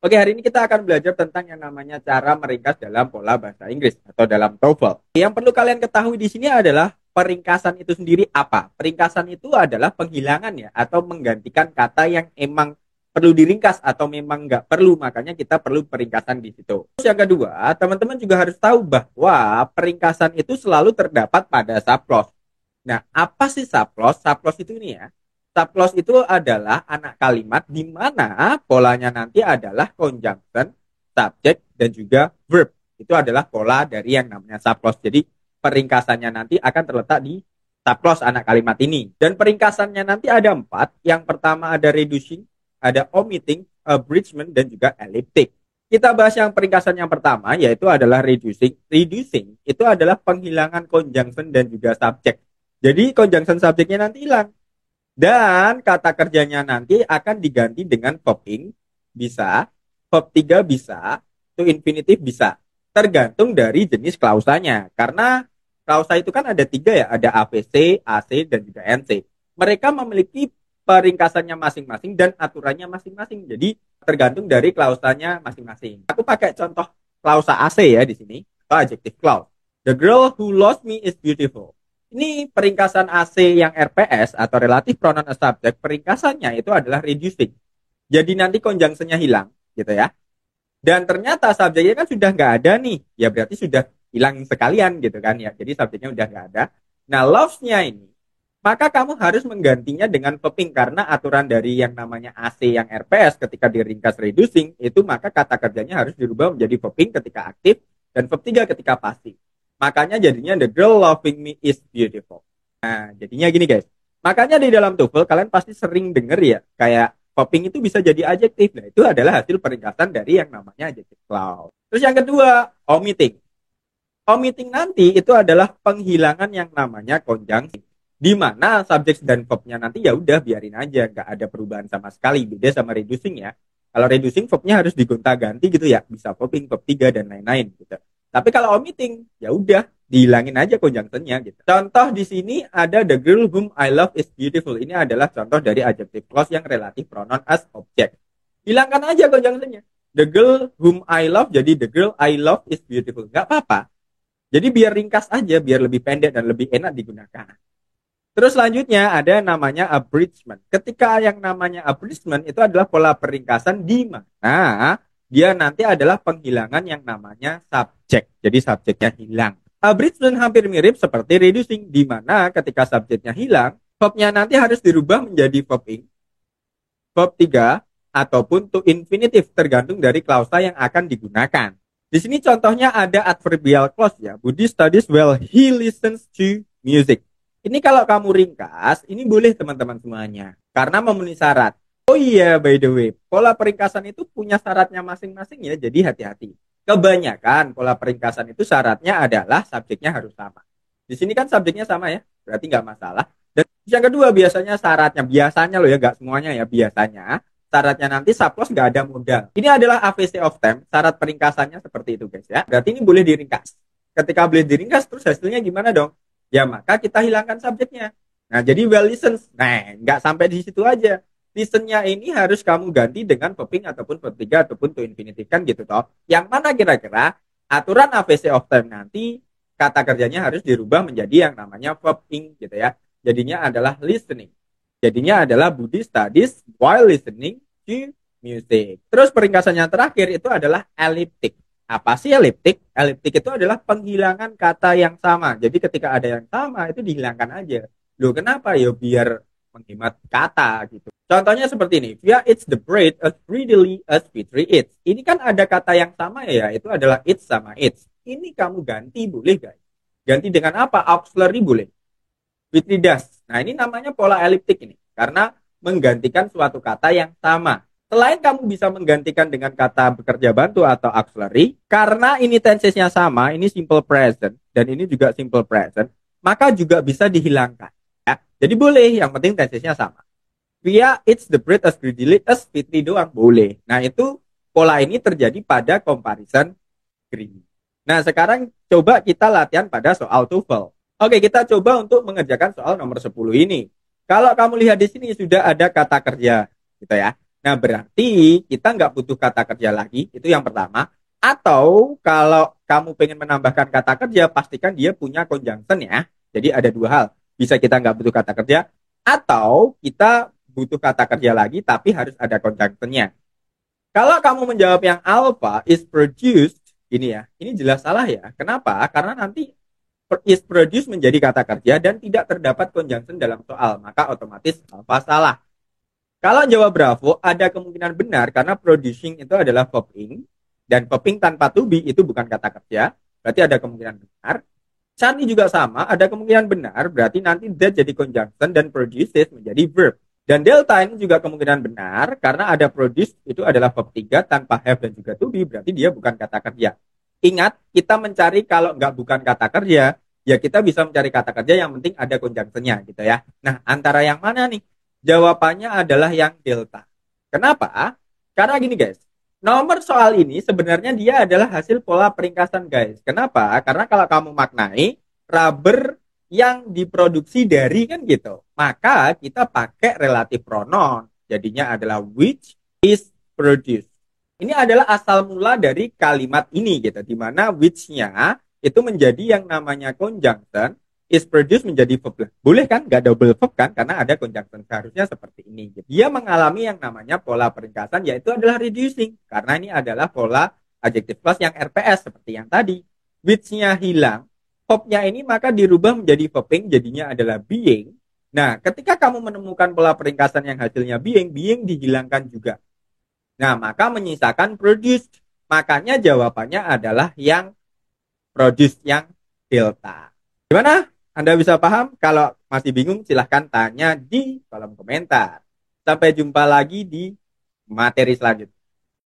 Oke, hari ini kita akan belajar tentang yang namanya cara meringkas dalam pola bahasa Inggris atau dalam TOEFL. Yang perlu kalian ketahui di sini adalah peringkasan itu sendiri apa? Peringkasan itu adalah penghilangan ya, atau menggantikan kata yang emang perlu diringkas atau memang nggak perlu, makanya kita perlu peringkasan di situ. Terus yang kedua, teman-teman juga harus tahu bahwa peringkasan itu selalu terdapat pada subclause. Nah, apa sih subclause? Subclause itu ini ya. Subclause itu adalah anak kalimat di mana polanya nanti adalah conjunction, subject, dan juga verb. Itu adalah pola dari yang namanya subclause. Jadi peringkasannya nanti akan terletak di subclause anak kalimat ini. Dan peringkasannya nanti ada 4. Yang pertama ada reducing, ada omitting, abridgment, dan juga elliptic. Kita bahas yang peringkasan yang pertama, yaitu adalah reducing. Reducing itu adalah penghilangan conjunction dan juga subject. Jadi conjunction subjectnya nanti hilang. Dan kata kerjanya nanti akan diganti dengan verb ing, bisa, verb 3 bisa, to infinitive bisa. Tergantung dari jenis klausanya. Karena klausa itu kan ada 3 ya, ada AVC, AC, dan juga NC. Mereka memiliki peringkasannya masing-masing dan aturannya masing-masing. Jadi tergantung dari klausanya masing-masing. Aku pakai contoh klausa AC ya di sini, atau adjective clause. The girl who lost me is beautiful. Ini peringkasan AC yang RPS atau relative pronoun as subject, peringkasannya itu adalah reducing. Jadi nanti conjunctionnya hilang, gitu ya. Dan ternyata subjeknya kan sudah nggak ada nih, ya berarti sudah hilang sekalian gitu kan ya. Jadi subjeknya udah nggak ada. Nah, loves-nya ini, maka kamu harus menggantinya dengan verbing karena aturan dari yang namanya AC yang RPS ketika diringkas reducing itu maka kata kerjanya harus dirubah menjadi verbing ketika aktif dan verb 3 ketika pasif. Makanya jadinya the girl loving me is beautiful. Nah, jadinya gini guys. Makanya di dalam TOEFL kalian pasti sering denger ya, kayak verbing itu bisa jadi adjektif. Nah, itu adalah hasil peringkasan dari yang namanya adjective clause. Terus yang kedua, omitting. Omitting nanti itu adalah penghilangan yang namanya conjunction. Di mana subjek dan verbnya nanti ya udah biarin aja, nggak ada perubahan sama sekali. Beda sama reducing ya. Kalau reducing verbnya harus digonta-ganti gitu ya, bisa verbing, verb 3 dan lain-lain gitu. Tapi kalau omitting, ya udah dihilangin aja conjunctionnya gitu. Contoh di sini ada the girl whom I love is beautiful. Ini adalah contoh dari adjective clause yang relative pronoun as object. Hilangkan aja conjunctionnya. The girl whom I love jadi the girl I love is beautiful. Gak apa-apa. Jadi biar ringkas aja, biar lebih pendek dan lebih enak digunakan. Terus selanjutnya ada namanya abridgment. Ketika yang namanya abridgment itu adalah pola peringkasan di mana dia nanti adalah penghilangan yang namanya subjek. Jadi subjeknya hilang. Abridgment hampir mirip seperti reducing, di mana ketika subjeknya hilang, verbnya nanti harus dirubah menjadi verb ing, verb 3, ataupun to infinitive, tergantung dari klausa yang akan digunakan. Di sini contohnya ada adverbial clause ya. Budi studies while he listens to music. Ini kalau kamu ringkas, ini boleh teman-teman semuanya. Karena memenuhi syarat. Oh iya, by the way, pola peringkasan itu punya syaratnya masing-masing ya, jadi hati-hati. Kebanyakan pola peringkasan itu syaratnya adalah subjeknya harus sama. Di sini kan subjeknya sama ya, berarti nggak masalah. Dan yang kedua biasanya biasanya loh ya, nggak semuanya ya, biasanya syaratnya nanti subclause nggak ada modal. Ini adalah AVC of time, syarat peringkasannya seperti itu guys ya. Berarti ini boleh diringkas. Ketika boleh diringkas, terus hasilnya gimana dong? Ya maka kita hilangkan subjeknya. Nah jadi well listens. Nah nggak sampai di situ aja. Listennya ini harus kamu ganti dengan verbing ataupun verb 3 ataupun to infinitive kan gitu toh. Yang mana kira-kira aturan AVC of time nanti kata kerjanya harus dirubah menjadi yang namanya verb ing gitu ya. Jadinya adalah listening. Jadinya adalah Budi studies while listening to music. Terus peringkasan yang terakhir itu adalah elliptic. Apa sih elliptic? Elliptic itu adalah penghilangan kata yang sama. Jadi ketika ada yang sama itu dihilangkan aja. Loh kenapa? Ya biar menghemat kata gitu. Contohnya seperti ini. Via it's the bread as readily as Fitri eats. Ini kan ada kata yang sama ya. Itu adalah it's sama it's. Ini kamu ganti boleh guys. Ganti dengan apa? Auxiliary boleh. Fitri does. Nah ini namanya pola elliptic ini. Karena menggantikan suatu kata yang sama. Selain kamu bisa menggantikan dengan kata bekerja bantu atau auxiliary, karena ini tensesnya sama, ini simple present, dan ini juga simple present, maka juga bisa dihilangkan. Ya. Jadi boleh, yang penting tensesnya sama. Via it's the bread as greedily as Fitri doang, boleh. Nah itu pola ini terjadi pada comparison greedy. Nah sekarang coba kita latihan pada soal TOEFL. Oke, kita coba untuk mengerjakan soal nomor 10 ini. Kalau kamu lihat di sini sudah ada kata kerja, gitu ya. Nah, berarti kita nggak butuh kata kerja lagi, itu yang pertama. Atau kalau kamu pengen menambahkan kata kerja, pastikan dia punya conjunction ya. Jadi ada dua hal. Bisa kita nggak butuh kata kerja, atau kita butuh kata kerja lagi, tapi harus ada conjunctionnya. Kalau kamu menjawab yang alpha is produced, ini ya, ini jelas salah ya. Kenapa? Karena nanti is produced menjadi kata kerja dan tidak terdapat conjunction dalam soal, maka otomatis alpha salah. Kalau jawab Bravo, ada kemungkinan benar karena producing itu adalah verb ing, dan verb ing tanpa to be itu bukan kata kerja, berarti ada kemungkinan benar. Sunny juga sama, ada kemungkinan benar, berarti nanti that jadi conjunction dan produces menjadi verb. Dan delta ini juga kemungkinan benar, karena ada produce itu adalah verb 3 tanpa have dan juga to be, berarti dia bukan kata kerja. Ingat, kita mencari kalau nggak bukan kata kerja, ya kita bisa mencari kata kerja yang penting ada conjunctionnya gitu ya. Nah, antara yang mana nih? Jawabannya adalah yang delta. Kenapa? Karena gini guys, nomor soal ini sebenarnya dia adalah hasil pola peringkasan guys. Kenapa? Karena kalau kamu maknai rubber yang diproduksi dari kan gitu, maka kita pakai relatif pronoun. Jadinya adalah which is produced. Ini adalah asal mula dari kalimat ini gitu, di mana which-nya itu menjadi yang namanya conjunction, is produced menjadi verb. Boleh kan? Gak double verb kan? Karena ada conjunction. Seharusnya seperti ini. Dia mengalami yang namanya pola peringkasan, yaitu adalah reducing. Karena ini adalah pola adjective clause yang RPS seperti yang tadi. Which-nya hilang, verb-nya ini maka dirubah menjadi verbing, jadinya adalah being. Nah, ketika kamu menemukan pola peringkasan yang hasilnya being, being dihilangkan juga. Nah, maka menyisakan produced. Makanya jawabannya adalah yang produced, yang delta. Gimana? Anda bisa paham? Kalau masih bingung, silahkan tanya di kolom komentar. Sampai jumpa lagi di materi selanjutnya.